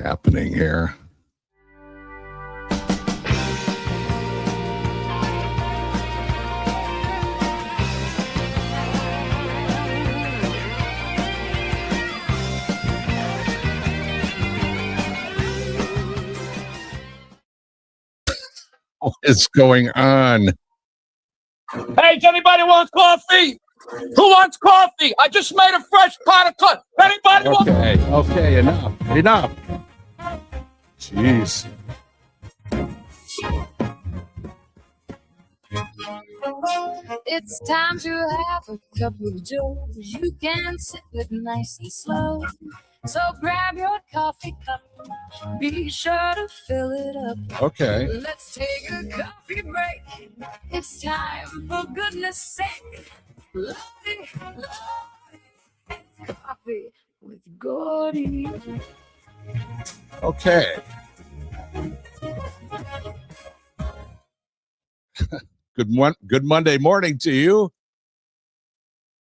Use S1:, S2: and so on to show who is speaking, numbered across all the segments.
S1: happening here? What is going on?
S2: Hey, does anybody want coffee? Who wants coffee? I just made a fresh pot of coffee. Anybody want?
S1: Okay, enough. Jeez.
S3: It's time to have a cup of joe. You can sip it nice and slow. So grab your coffee cup. Be sure to fill it up.
S1: Okay.
S3: Let's take a coffee break. It's time, for goodness sake. Lovely, coffee with Gordy.
S1: Okay. Good Monday morning to you.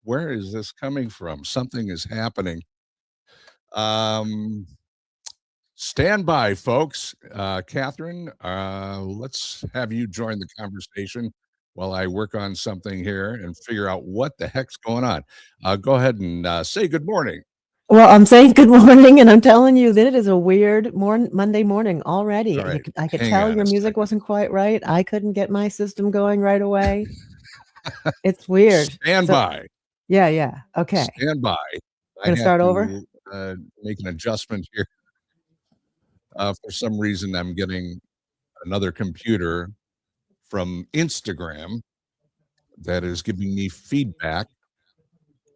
S1: Where is this coming from? Something is happening. Stand by, folks. Kathryn, let's have you join the conversation while I work on something here and figure out what the heck's going on. Go ahead and say good morning.
S4: Well, I'm saying good morning, and I'm telling you that it is a weird Monday morning already.
S1: All right,
S4: I could
S1: hang
S4: tell
S1: on
S4: your
S1: a
S4: music
S1: second.
S4: wasn't quite right. I couldn't get my system going right away. It's weird.
S1: Stand by.
S4: Yeah. Okay.
S1: Stand by.
S4: Gonna start over?
S1: Make an adjustment here. For some reason, I'm getting another computer from Instagram that is giving me feedback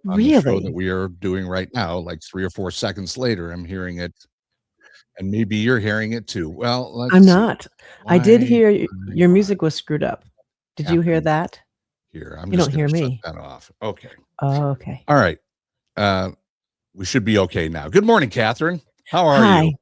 S1: on the show that
S4: Really?
S1: we are doing right now. Like 3 or 4 seconds later, I'm hearing it, and maybe you're hearing it too. Well, let's
S4: I'm
S1: see.
S4: not. I did
S1: Why
S4: hear
S1: am
S4: your
S1: I
S4: music was screwed up. Did you hear
S1: happening
S4: that?
S1: here? I'm
S4: You
S1: just
S4: don't
S1: going
S4: hear
S1: to shut
S4: me.
S1: that off. Okay.
S4: Oh, okay.
S1: All right. We should be okay now. Good morning, Kathryn. How are
S4: Hi.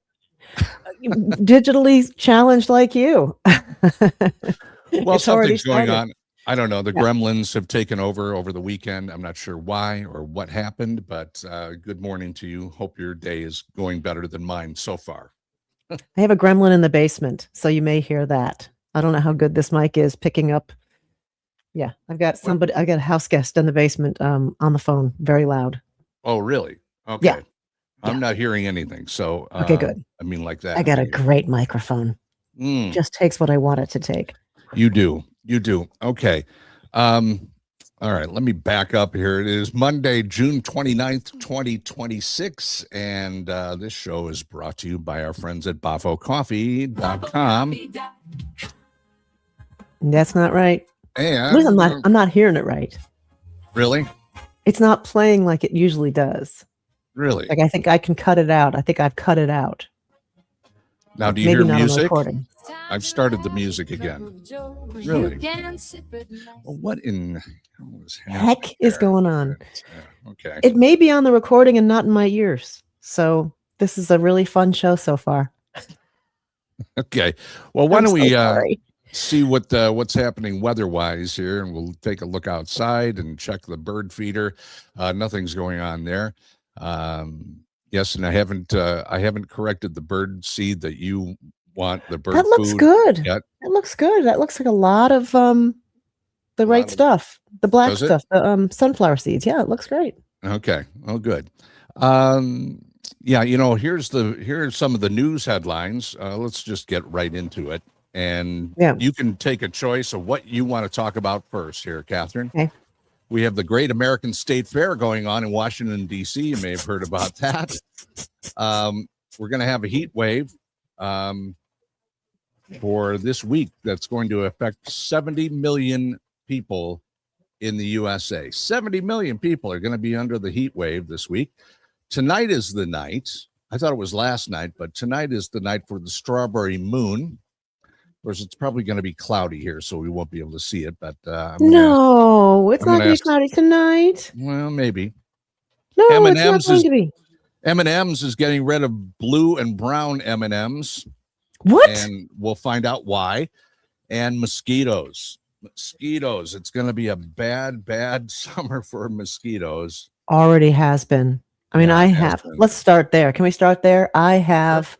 S1: you?
S4: Digitally challenged like you.
S1: Well,
S4: It's already
S1: something's going
S4: started.
S1: on. I don't know. The
S4: Yeah.
S1: gremlins have taken over the weekend. I'm not sure why or what happened, but good morning to you. Hope your day is going better than mine so far.
S4: I have a gremlin in the basement, so you may hear that. I don't know how good this mic is picking up. Yeah, I've got a house guest in the basement on the phone, very loud.
S1: Oh, really? Okay.
S4: Yeah.
S1: I'm not hearing anything. So,
S4: Okay, good.
S1: I mean, like that.
S4: I got a great microphone. Just takes what I want it to take.
S1: You do. Okay. All right, let me back up here. It is Monday, June 29th, 2026, and this show is brought to you by our friends at BoffoCoffee.com.
S4: That's not right.
S1: And
S4: I'm not hearing it right.
S1: Really?
S4: It's not playing like it usually does.
S1: Really?
S4: Like I think I can cut it out. I think I've cut it out.
S1: Now, do you
S4: Maybe
S1: hear
S4: not
S1: music?
S4: On recording.
S1: I've started the music again. Really? Well, what in
S4: heck is going on?
S1: Okay.
S4: It may be on the recording and not in my ears. So this is a really fun show so far.
S1: Okay. Well, why don't we
S4: sorry.
S1: see what's happening weather-wise here, and we'll take a look outside and check the bird feeder. Nothing's going on there. Yes, and I haven't corrected the bird seed that you want, the bird
S4: That looks
S1: food
S4: good.
S1: yet.
S4: That looks good. That looks like a lot of the right stuff. The black
S1: Does it?
S4: stuff, the sunflower seeds. Yeah, it looks great.
S1: Okay. Oh, good. Yeah, here's some of the news headlines. Let's just get right into it. And you can take a choice of what you want to talk about first here, Kathryn.
S4: Okay.
S1: We have the Great American State Fair going on in Washington, D.C. You may have heard about that. We're going to have a heat wave for this week that's going to affect 70 million people in the USA. 70 million people are going to be under the heat wave this week. Tonight is the night. I thought it was last night, but tonight is the night for the strawberry moon. Of course, it's probably going to be cloudy here, so we won't be able to see it. But
S4: it's not going to be cloudy tonight.
S1: Well, maybe.
S4: No, it's not going to be.
S1: M&M's is getting rid of blue and brown M&M's.
S4: What?
S1: And we'll find out why. And mosquitoes. It's going to be a bad summer for mosquitoes.
S4: Already has been. I mean, let's start there. Can we start there? I have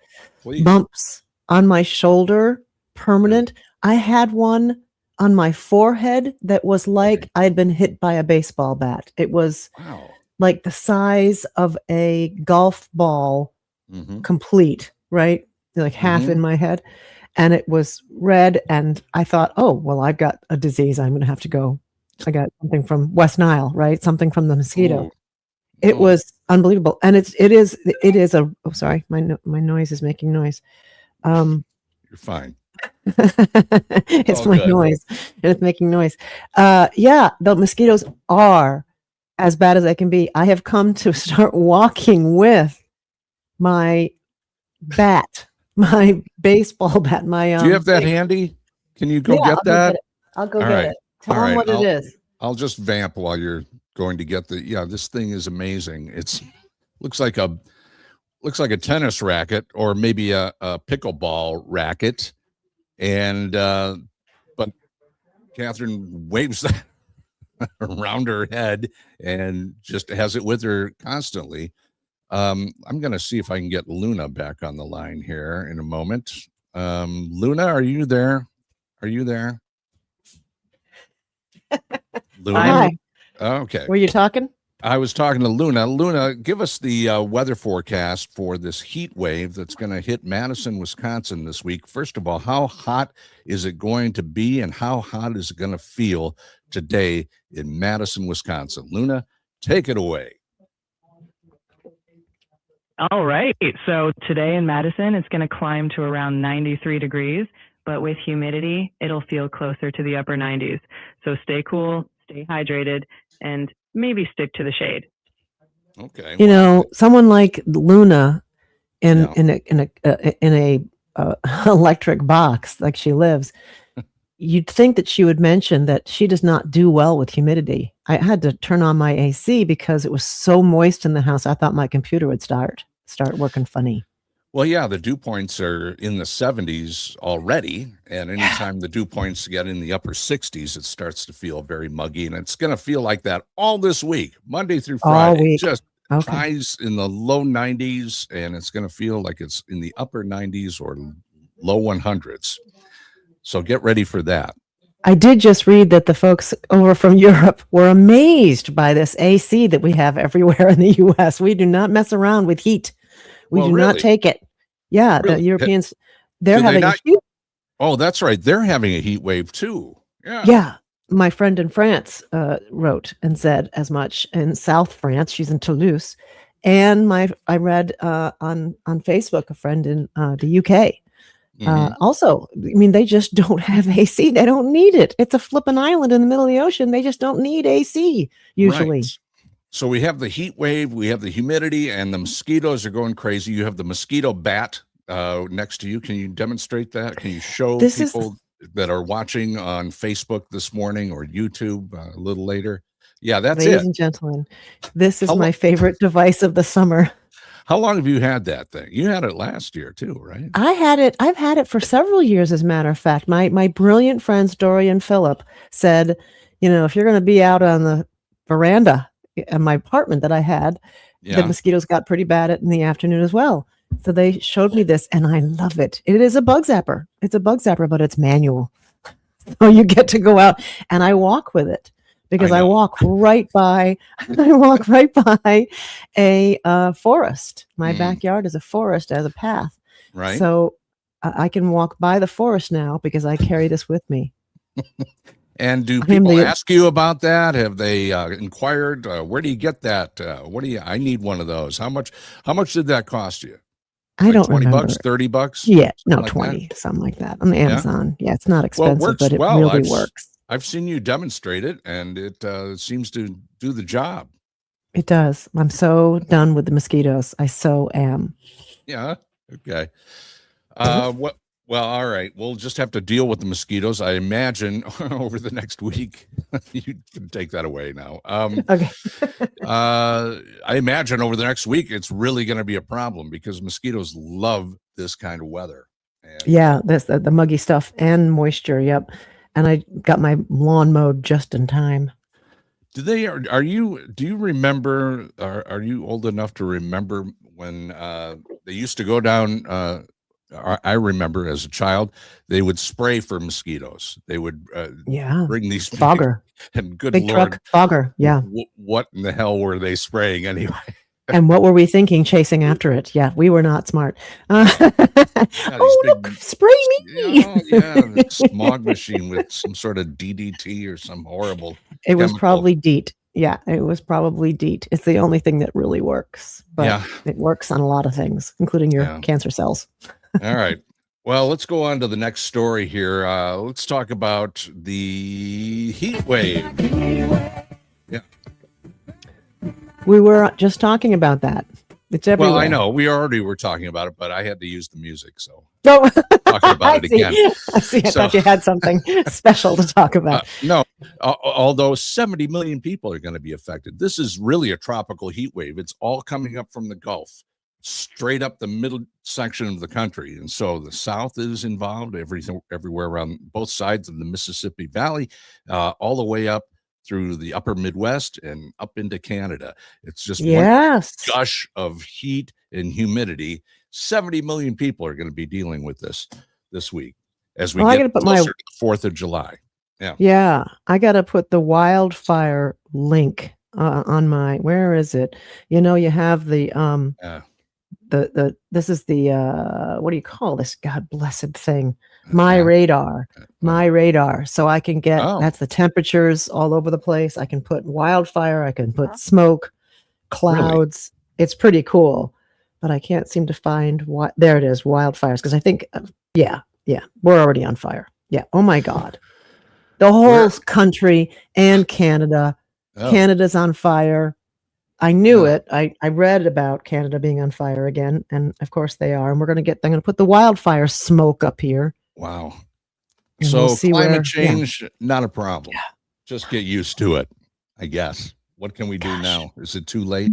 S1: please.
S4: bumps on my shoulder, permanent. I had one on my forehead that was like I'd been hit by a baseball bat. It was like the size of a golf ball, complete, right? Like half in my head. And it was red. And I thought, oh, well, I've got a disease. I'm going to have to go. I got something from West Nile, right? Something from the mosquito.
S1: Ooh.
S4: It was unbelievable. And it is a, oh, sorry, my noise is making noise.
S1: You're fine.
S4: It's my noise and it's making noise. Yeah, the mosquitoes are as bad as they can be. I have come to start walking with my bat, my baseball bat, my
S1: do you have that handy? Can you go get that?
S4: I'll go get it. Tell them what it is.
S1: I'll just vamp while you're going to get the this thing is amazing. It's looks like a tennis racket or maybe a pickleball racket. And but Kathryn waves that around her head and just has it with her constantly. I'm gonna see if I can get Luna back on the line here in a moment. Luna, are you there? Are you there? Luna?
S4: Hi.
S1: Okay.
S4: Were you talking?
S1: I was talking to Luna. Luna, give us the weather forecast for this heat wave that's going to hit Madison, Wisconsin this week. First of all, how hot is it going to be and how hot is it going to feel today in Madison, Wisconsin? Luna, take it away.
S5: All right. So today in Madison, it's going to climb to around 93 degrees, but with humidity, it'll feel closer to the upper 90s. So stay cool, stay hydrated, and maybe stick to the shade.
S1: Okay.
S4: You know, someone like Luna in a electric box like she lives, you'd think that she would mention that she does not do well with humidity. I had to turn on my AC because it was so moist in the house. I thought my computer would start working funny.
S1: Well, yeah, the dew points are in the 70s already. And anytime the dew points get in the upper 60s, it starts to feel very muggy. And it's going to feel like that all this week, Monday through Friday.
S4: All week.
S1: Just highs in the low 90s. And it's going to feel like it's in the upper 90s or low 100s. So get ready for that.
S4: I did just read that the folks over from Europe were amazed by this AC that we have everywhere in the U.S. We do not mess around with heat. We do not take it. Yeah,
S1: Really?
S4: The Europeans, they're having a huge...
S1: Oh, that's right. They're having a heat wave too. Yeah.
S4: Yeah. My friend in France wrote and said as much. In South France, she's in Toulouse. And I read on Facebook, a friend in the UK. Also, I mean, they just don't have AC. They don't need it. It's a flippin' island in the middle of the ocean. They just don't need AC usually.
S1: Right. So we have the heat wave, we have the humidity, and the mosquitoes are going crazy. You have the mosquito bat next to you. Can you demonstrate that? Can you show people that are watching on Facebook this morning or YouTube a little later? Yeah, that's
S4: Ladies and gentlemen, this is my favorite device of the summer.
S1: How long have you had that thing? You had it last year too, right?
S4: I've had it for several years, as a matter of fact. My brilliant friends, Dory and Philip, said, you know, if you're going to be out on the veranda in my apartment that I had, the mosquitoes got pretty bad in the afternoon as well. So they showed me this and I love it. It is a bug zapper. It's a bug zapper, but it's manual. So you get to go out and I walk with it because I walk right by a forest. My backyard is a forest as a path.
S1: Right.
S4: So I can walk by the forest now because I carry this with me.
S1: And do people ask you about that? Have they inquired? Where do you get that? I need one of those. How much did that cost you?
S4: I don't remember.
S1: $20, $30?
S4: Yeah, no, like 20, something like that on Amazon. Yeah, it's not expensive, but it really works.
S1: I've seen you demonstrate it, and it seems to do the job.
S4: It does. I'm so done with the mosquitoes. I so am.
S1: Yeah. Okay. Well, all right. We'll just have to deal with the mosquitoes, I imagine, over the next week. You can take that away now.
S4: Okay.
S1: I imagine over the next week, it's really going to be a problem because mosquitoes love this kind of weather. And
S4: yeah, that's the muggy stuff and moisture. Yep. And I got my lawn mowed just in time.
S1: Do you remember, are you old enough to remember when they used to go down I remember as a child, they would spray for mosquitoes. They would bring these
S4: fogger
S1: and good
S4: big
S1: Lord,
S4: truck fogger. Yeah.
S1: What in the hell were they spraying anyway?
S4: And what were we thinking chasing after it? Yeah, we were not smart. Look, spray me.
S1: The smog machine with some sort of DDT or some horrible
S4: It was
S1: chemical.
S4: probably DEET. Yeah, it was probably DEET. It's the only thing that really works. But it works on a lot of things, including your cancer cells.
S1: All right. Well, let's go on to the next story here. Let's talk about the heat wave. Yeah.
S4: We were just talking about that. It's everywhere.
S1: Well, I know we already were talking about it, but I had to use the music, so
S4: talking
S1: about it again.
S4: I thought you had something special to talk about.
S1: No, although 70 million people are going to be affected. This is really a tropical heat wave. It's all coming up from the Gulf, straight up the middle section of the country, and so the South is involved. Everywhere around both sides of the Mississippi Valley, all the way up through the upper Midwest and up into Canada. It's just one gush of heat and humidity. 70 million people are going to be dealing with this week as we get closer to the 4th of July.
S4: Yeah. I got to put the wildfire link on my, where is it? You have the this is the what do you call this god blessed thing? My radar. So I can get that's the temperatures all over the place. I can put wildfire, I can put smoke, clouds. Really? It's pretty cool, but I can't seem to find what there it is, wildfires, because I think we're already on fire. Oh my god, the whole country and Canada. Canada's on fire. I knew it. I read about Canada being on fire again, and of course they are. And they're going to put the wildfire smoke up here.
S1: Wow. And so climate change, not a problem. Yeah. Just get used to it, I guess. What can we do now? Is it too late?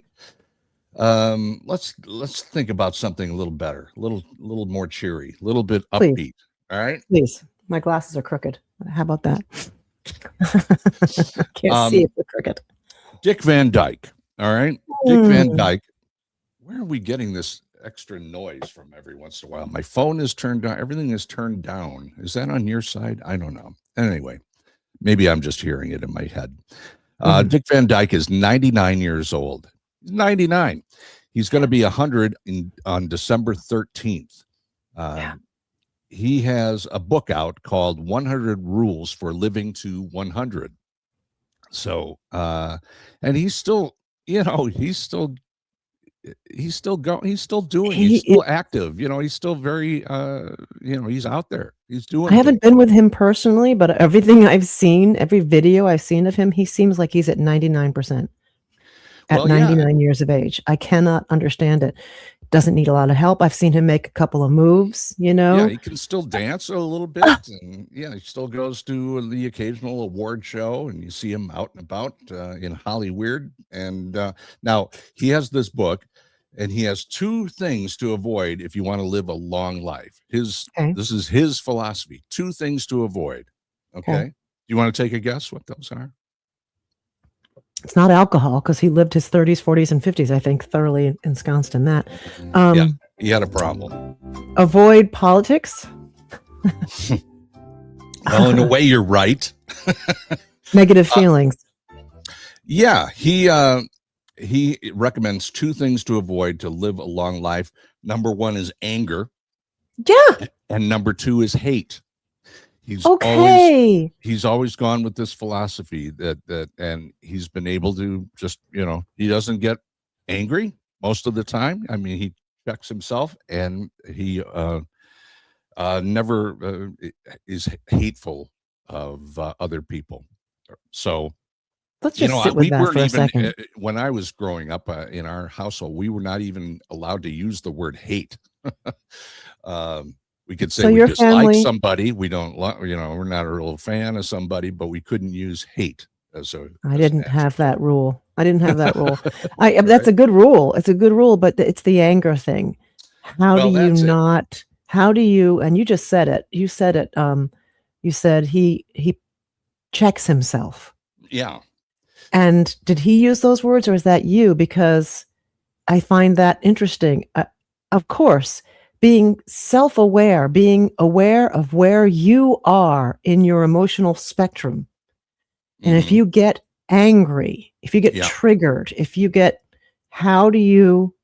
S1: Let's think about something a little better, a little more cheery, a little bit upbeat.
S4: Please.
S1: All right.
S4: Please. My glasses are crooked. How about that? Can't see if they're crooked.
S1: Dick Van Dyke. All right. Dick Van Dyke. Where are we getting this extra noise from every once in a while? My phone is turned down. Everything is turned down. Is that on your side? I don't know. Anyway, maybe I'm just hearing it in my head. Dick Van Dyke is 99 years old. 99. He's going to be 100 on December 13th. He has a book out called 100 Rules for Living to 100. So, and he's still, he's still going, he's still doing, he's still active, he's still very, he's out there, he's doing.
S4: I haven't been with him personally, but everything I've seen, every video I've seen of him, he seems like he's at 99% at 99 years of age. I cannot understand it. Doesn't need a lot of help. I've seen him make a couple of moves, Yeah,
S1: he can still dance a little bit. And he still goes to the occasional award show, and you see him out and about in Hollywood. And now he has this book, and he has 2 things to avoid if you want to live a long life. This is his philosophy. 2 things to avoid. Okay. Do you want to take a guess what those are?
S4: It's not alcohol, because he lived his 30s, 40s, and 50s, I think, thoroughly ensconced in that.
S1: He had a problem.
S4: Avoid politics.
S1: Well, in a way, you're right.
S4: Negative feelings.
S1: Yeah, he recommends 2 things to avoid to live a long life. Number 1 is anger.
S4: Yeah.
S1: And number 2 is hate. He's always gone with this philosophy that and he's been able to just, he doesn't get angry most of the time. I mean, he checks himself, and he never is hateful of other people. So
S4: let's just sit with that for a second.
S1: When I was growing up in our household, we were not even allowed to use the word hate. We could say we dislike somebody. We don't, we're not a real fan of somebody, but we couldn't use hate I
S4: didn't have that rule. That's a good rule. It's a good rule, but it's the anger thing. How do you, and you just said it. You said it. You said he checks himself.
S1: Yeah.
S4: And did he use those words, or is that you? Because I find that interesting. Of course, being self-aware, being aware of where you are in your emotional spectrum. And if you get angry, if you get triggered, if you get, how do you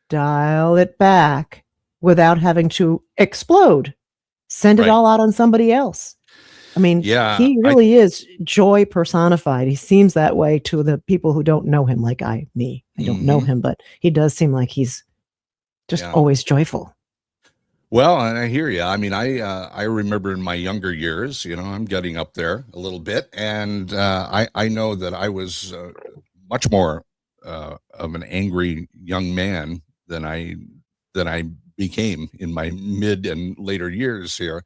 S4: dial it back without having to explode, send it all out on somebody else? I mean, he really is joy personified. He seems that way to the people who don't know him, like I don't know him, but he does seem like he's just always joyful.
S1: Well, and I hear you. I mean, I remember in my younger years, you know, I'm getting up there a little bit, and I know that I was much more of an angry young man than I became in my mid and later years here,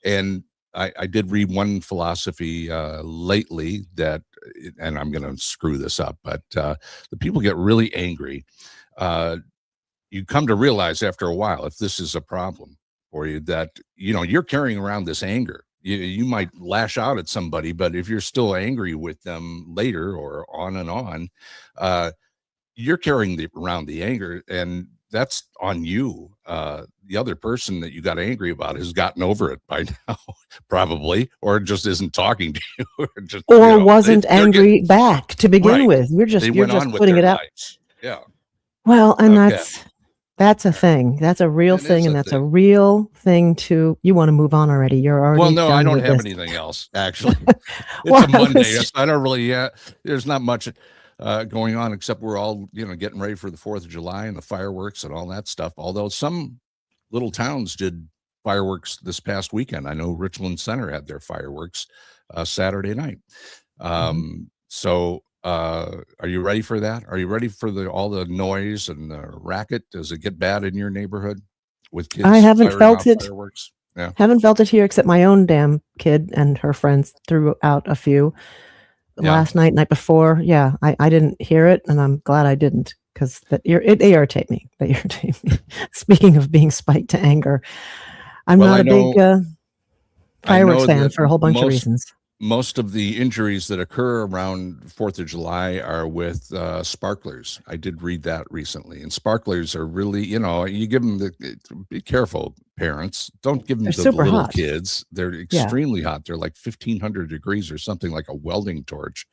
S1: and I did read one philosophy lately that, and I'm going to screw this up, but the people get really angry. You come to realize after a while, if this is a problem for you, that, you know, you're carrying around this anger. You might lash out at somebody, but if you're still angry with them later or on and on, you're carrying around the anger, and that's on you. The other person that you got angry about has gotten over it by now, probably, or just isn't talking to you, or
S4: wasn't angry back to begin with. You're just putting it out.
S1: Lives. Yeah.
S4: Well, and that's a thing. That's a real thing, and that's a real thing to. You want to move on already? You're already.
S1: Well, no, I don't have anything else. Actually, it's a Monday. I don't really. There's not much going on, except we're all, you know, getting ready for the 4th of July and the fireworks and all that stuff. Although some little towns did fireworks this past weekend. I know Richland Center had their fireworks Saturday night. So are you ready for that? Are you ready for all the noise and the racket? Does it get bad in your neighborhood with kids?
S4: I haven't felt it.
S1: Fireworks? Yeah.
S4: Haven't felt it here, except my own damn kid and her friends threw out a few last night before. Yeah, I didn't hear it, and I'm glad I didn't, because they irritate me. They irritate me. Speaking of being spiked to anger, I'm not a big fireworks fan for a whole bunch of reasons.
S1: Most of the injuries that occur around 4th of July are with sparklers. I did read that recently, and sparklers are really, you know, you give them be careful, parents. Don't give them to the little hot kids. They're extremely hot. They're like 1,500 degrees or something, like a welding torch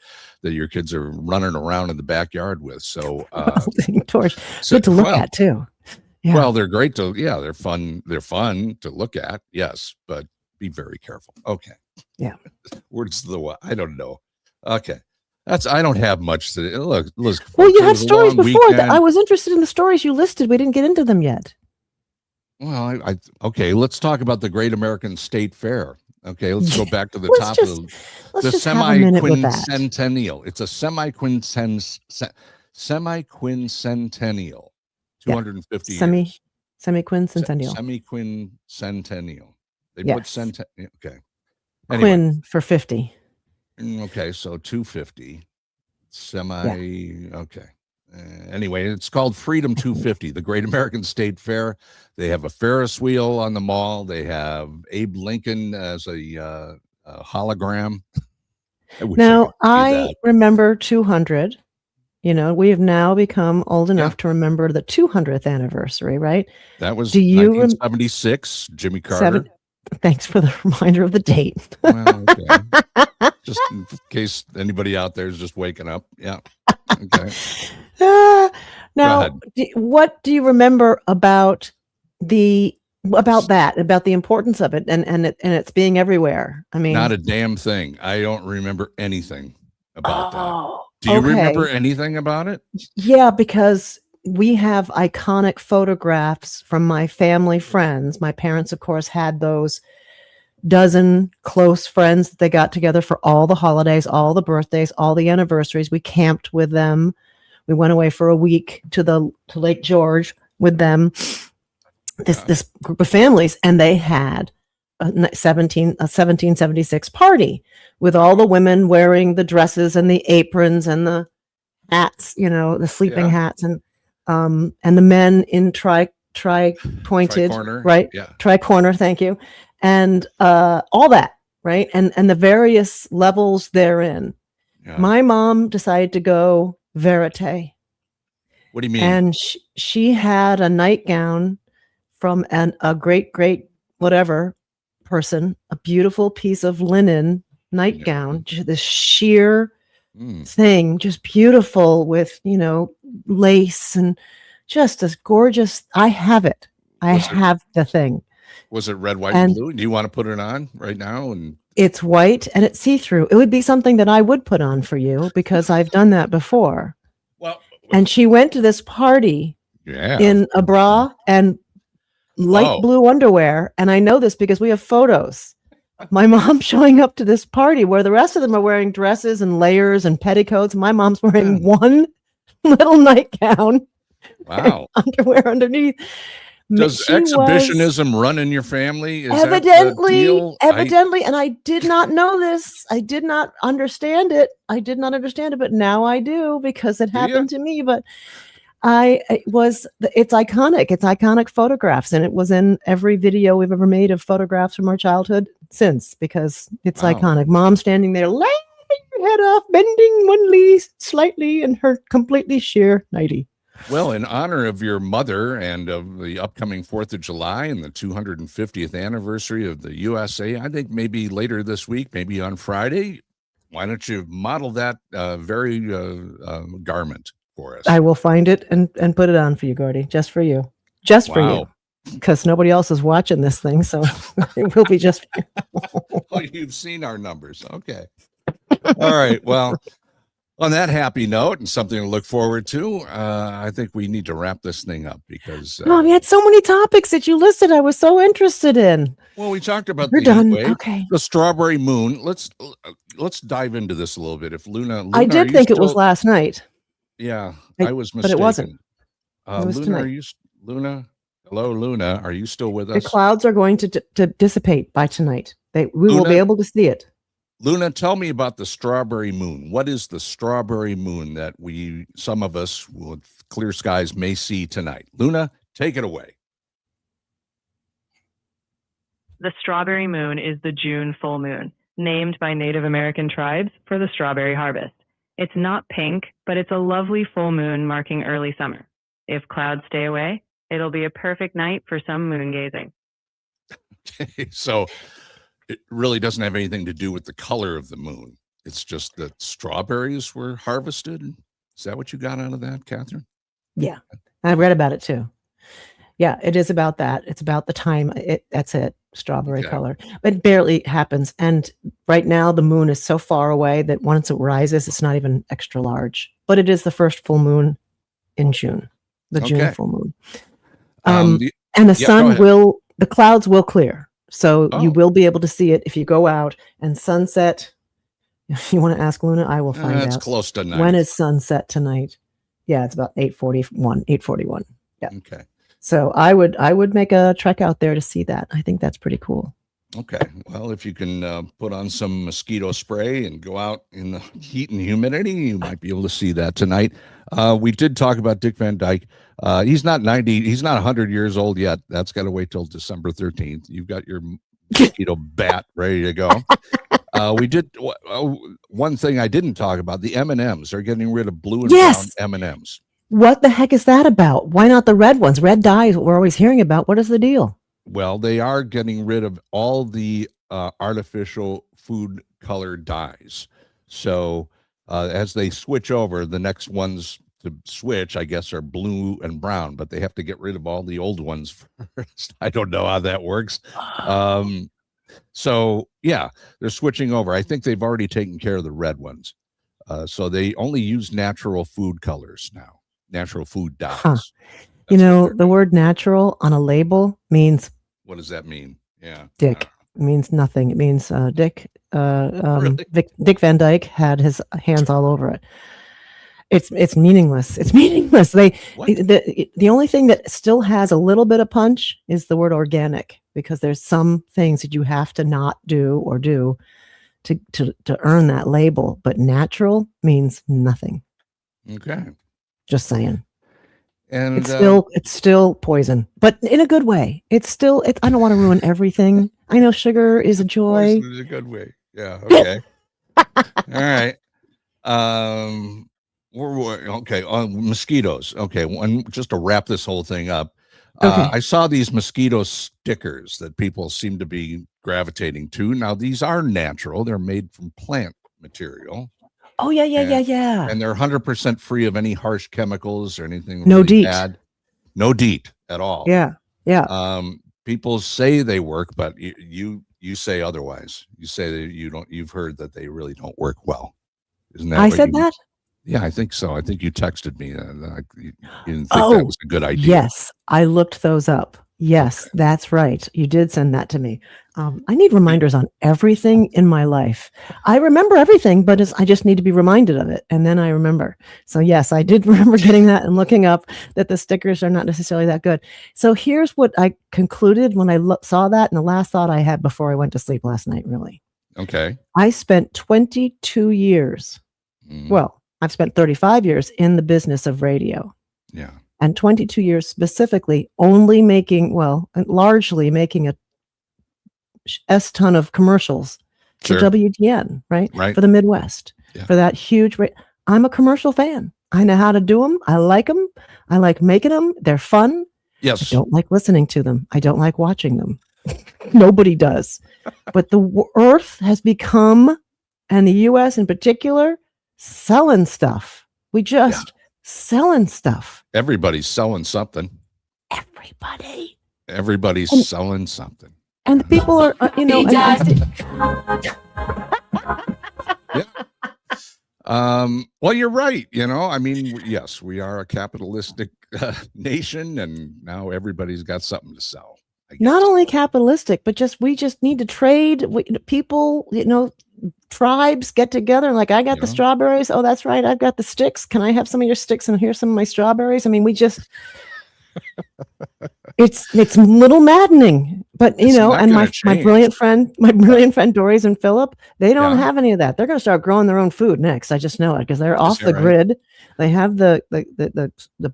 S1: that your kids are running around in the backyard with. So
S4: welding torch, good to look at too. Yeah.
S1: Well, they're great to, they're fun. They're fun to look at. Yes, but be very careful. Okay.
S4: Yeah.
S1: Where's the I don't know. Okay. I don't have much to look.
S4: Well, you had stories before that. I was interested in the stories you listed. We didn't get into them yet.
S1: Well, okay, let's talk about the Great American State Fair. Okay, let's go back to the top of the semi-quincentennial. It's a semi-quincentennial. 250 years.
S4: Semi-quincentennial.
S1: Semi-quincentennial. They put centennial. Okay.
S4: Anyway. Quin for 50.
S1: Okay, so 250. Okay. Anyway, it's called Freedom 250, the Great American State Fair. They have a Ferris wheel on the mall. They have Abe Lincoln as a hologram.
S4: I remember 200. You know, we have now become old enough to remember the 200th anniversary, right?
S1: That was 1976, Jimmy Carter.
S4: Thanks for the reminder of the date.
S1: Well, okay. Just in case anybody out there is just waking up. Yeah. Okay.
S4: Now, what do you remember about the importance of it and it's being everywhere? I mean,
S1: not a damn thing. I don't remember anything about that. Do you remember anything about it?
S4: Yeah, because we have iconic photographs from my family friends. My parents, of course, had those dozen close friends that they got together for all the holidays, all the birthdays, all the anniversaries. We camped with them. We went away for a week to Lake George with them. This group of families, and they had a 1776 party with all the women wearing the dresses and the aprons and the hats, you know, the sleeping hats, and the men in tri-pointed, right? Yeah. Tri-corner, thank you. And all that, right? And the various levels therein. Yeah. My mom decided to go verite.
S1: What do you mean?
S4: And she had a nightgown from a great whatever person, a beautiful piece of linen nightgown, this sheer thing, just beautiful with, lace and just as gorgeous. I have it. I have the thing.
S1: Was it red, white, and blue? Do you want to put it on right now? And
S4: it's white and it's see-through. It would be something that I would put on for you because I've done that before.
S1: Well,
S4: and she went to this party in a bra and light blue underwear. And I know this because we have photos. My mom showing up to this party where the rest of them are wearing dresses and layers and petticoats. My mom's wearing one little nightgown.
S1: Wow.
S4: Underwear underneath.
S1: Does exhibitionism run in your family? Is
S4: evidently. And I did not know this. I did not understand it. But now I do because it happened to me. But it's iconic. It's iconic photographs. And it was in every video we've ever made of photographs from our childhood since, because it's iconic. Mom standing there, laughing her head off, bending one knee slightly in her completely sheer nightie.
S1: Well, in honor of your mother and of the upcoming 4th of July and the 250th anniversary of the USA, I think maybe later this week, maybe on Friday, why don't you model that very garment for us?
S4: I will find it and put it on for you, Gordy, just for you. Just for you. Because nobody else is watching this thing, so it will be just for you.
S1: Oh, you've seen our numbers. Okay. All right. Well, on that happy note and something to look forward to, I think we need to wrap this thing up because
S4: we had so many topics that you listed. I was so interested in.
S1: Well, we talked about
S4: the heat wave,
S1: the strawberry moon. Let's dive into this a little bit. If Luna
S4: I did think it was last night.
S1: Yeah, I was mistaken.
S4: But it wasn't. It was
S1: Luna,
S4: tonight.
S1: Luna? Hello, Luna. Are you still with us?
S4: The clouds are going to dissipate by tonight. We will be able to see it.
S1: Luna, tell me about the strawberry moon. What is the strawberry moon that some of us with clear skies may see tonight? Luna, take it away.
S5: The strawberry moon is the June full moon, named by Native American tribes for the strawberry harvest. It's not pink, but it's a lovely full moon marking early summer. If clouds stay away, it'll be a perfect night for some moon gazing.
S1: Okay, so it really doesn't have anything to do with the color of the moon. It's just that strawberries were harvested. Is that what you got out of that, Kathryn?
S4: Yeah, I read about it too. Yeah, it is about that. It's about the time. That's it. Strawberry color. But it barely happens. And right now the moon is so far away that once it rises, it's not even extra large. But it is the first full moon in June. The June full moon. And the sun the clouds will clear. So you will be able to see it if you go out. And sunset, if you want to ask Luna, I will find out.
S1: It's close to night.
S4: When is sunset tonight? Yeah, it's about 8:41. Yeah.
S1: Okay.
S4: So I would make a trek out there to see that. I think that's pretty cool.
S1: Okay. Well, if you can put on some mosquito spray and go out in the heat and humidity, you might be able to see that tonight. We did talk about Dick Van Dyke. He's not 90. He's not 100 years old yet. That's got to wait till December 13th. You've got your mosquito bat ready to go. We did one thing I didn't talk about. The M&Ms. They're getting rid of blue and brown M&Ms.
S4: What the heck is that about? Why not the red ones? Red dye is what we're always hearing about. What is the deal?
S1: Well, they are getting rid of all the artificial food color dyes. So as they switch over, the next ones to switch, I guess, are blue and brown, but they have to get rid of all the old ones first. I don't know how that works. So, yeah, they're switching over. I think they've already taken care of the red ones. So they only use natural food colors now, natural food dyes.
S4: Huh. You know, the word natural on a label means.
S1: What does that mean? Yeah.
S4: Dick. It means nothing. It means Dick.
S1: Really?
S4: Dick Van Dyke had his hands all over it. It's meaningless. It's meaningless. The only thing that still has a little bit of punch is the word organic, because there's some things that you have to not do or do to earn that label. But natural means nothing.
S1: Okay.
S4: Just saying.
S1: And
S4: it's still poison, but in a good way. I don't want to ruin everything. I know sugar is a joy.
S1: Poison is a good way. Yeah. Okay. All right. Okay. On mosquitoes. Okay. Just to wrap this whole thing up,
S4: Okay.
S1: I saw these mosquito stickers that people seem to be gravitating to. Now, these are natural. They're made from plant material.
S4: Oh, yeah, yeah, yeah,
S1: And-
S4: yeah.
S1: And they're 100% free of any harsh chemicals or anything
S4: No
S1: really
S4: DEET.
S1: bad. No DEET at all.
S4: Yeah, yeah.
S1: People say they work, but you say otherwise. You say that you've heard that they really don't work well. Isn't that
S4: I
S1: what
S4: said
S1: you-
S4: that?
S1: Yeah, I think so. I think you texted me that you didn't think
S4: Oh,
S1: that was a good idea.
S4: Yes, I looked those up. Yes, that's right. You did send that to me. I need reminders on everything in my life. I remember everything, but I just need to be reminded of it. And then I remember. So yes, I did remember getting that and looking up that the stickers are not necessarily that good. So here's what I concluded when I saw that. And the last thought I had before I went to sleep last night, really.
S1: Okay.
S4: I spent 22 years.
S1: Mm,
S4: Well, I've spent 35 years in the business of radio.
S1: yeah.
S4: And 22 years specifically only largely making a ton of commercials for
S1: Sure.
S4: WGN, right?
S1: Right.
S4: For the Midwest,
S1: Yeah.
S4: for that huge I'm a commercial fan. I know how to do them. I like them. I like making them. They're fun. I
S1: Yes.
S4: don't like listening to them. I don't like watching them. Nobody does. But the earth has become, and the US in particular, selling stuff. We just selling stuff.
S1: Everybody's selling something.
S4: Everybody.
S1: Everybody's
S4: And-
S1: selling something.
S4: And the people are,
S1: Well, you're right. I mean, yes, we are a capitalistic nation, and now everybody's got something to sell. I
S4: not
S1: guess.
S4: only capitalistic, but we just need to trade. People, tribes get together and like, I got the
S1: Yeah.
S4: strawberries. Oh, that's right. I've got the sticks. Can I have some of your sticks and here's some of my strawberries? I mean, we just, it's a little maddening, but
S1: It's not
S4: and
S1: gonna
S4: my
S1: change.
S4: brilliant friend, Doris and Philip, they don't have any of that. They're going to start growing their own food next. I just know it because they're off
S1: that
S4: the
S1: right?
S4: grid. They have the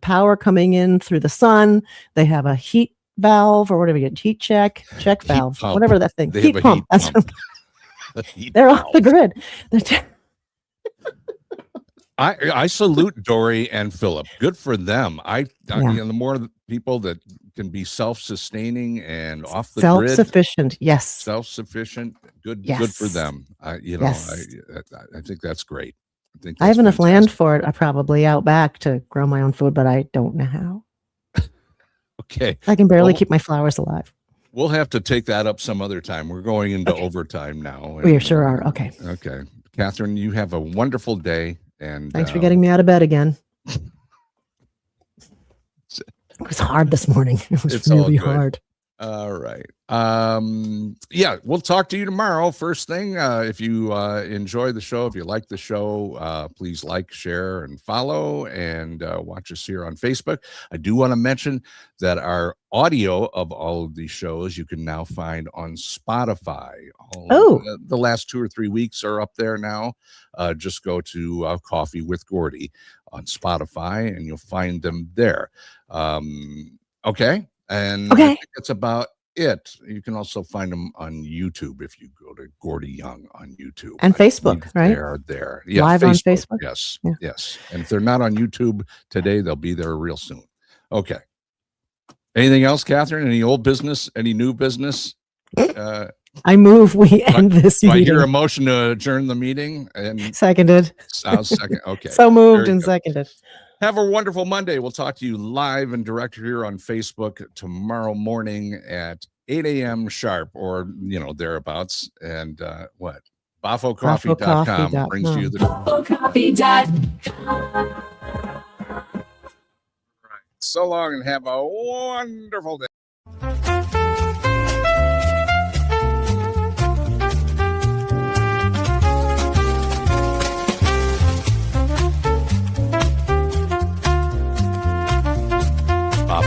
S4: power coming in through the sun. They have a heat valve or whatever, heat check valve,
S1: pump.
S4: whatever that thing,
S1: They
S4: heat
S1: have a
S4: pump.
S1: heat
S4: That's
S1: pump. The heat
S4: they're off the
S1: valve.
S4: grid. They're
S1: I salute Dory and Philip. Good for them. The more people that can be self-sustaining and off the grid,
S4: self-sufficient. Yes.
S1: self-sufficient, good for
S4: Yes.
S1: them. I
S4: Yes.
S1: think that's great.
S4: I have enough land for it. I probably out back to grow my own food, but I don't know how.
S1: Okay.
S4: I can barely
S1: Well,
S4: keep my flowers alive.
S1: We'll have to take that up some other time. We're going into overtime now.
S4: We sure are. Okay.
S1: Okay. Kathryn, you have a wonderful day. And
S4: Thanks for getting me out of bed again. It was hard this morning. It was
S1: It's all
S4: really
S1: good.
S4: hard.
S1: All right. We'll talk to you tomorrow. First thing, if you enjoy the show, if you like the show, please like, share, and follow, and watch us here on Facebook. I do want to mention that our audio of all of these shows you can now find on Spotify. The last 2 or 3 weeks are up there now. Just go to Coffee with Gordy on Spotify, and you'll find them there. Okay. And I think that's about it. You can also find them on YouTube if you go to Gordy Young on YouTube.
S4: And Facebook, right?
S1: They're there. Yeah,
S4: Live on Facebook?
S1: Yes.
S4: Yeah.
S1: Yes. And if they're not on YouTube today, they'll be there real soon. Okay. Anything else, Kathryn? Any old business? Any new business?
S4: I move we end this
S1: Do I
S4: meeting.
S1: hear a motion to adjourn the meeting? And
S4: Seconded.
S1: I'll second. Okay.
S4: So moved
S1: Very
S4: and
S1: good.
S4: seconded.
S1: Have a wonderful Monday. We'll talk to you live and direct here on Facebook tomorrow morning at 8 a.m. sharp, or thereabouts. And BoffoCoffee.com brings you the so long and have a wonderful day.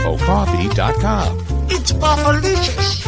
S1: BoffoCoffee.com.
S6: It's Boffolicious.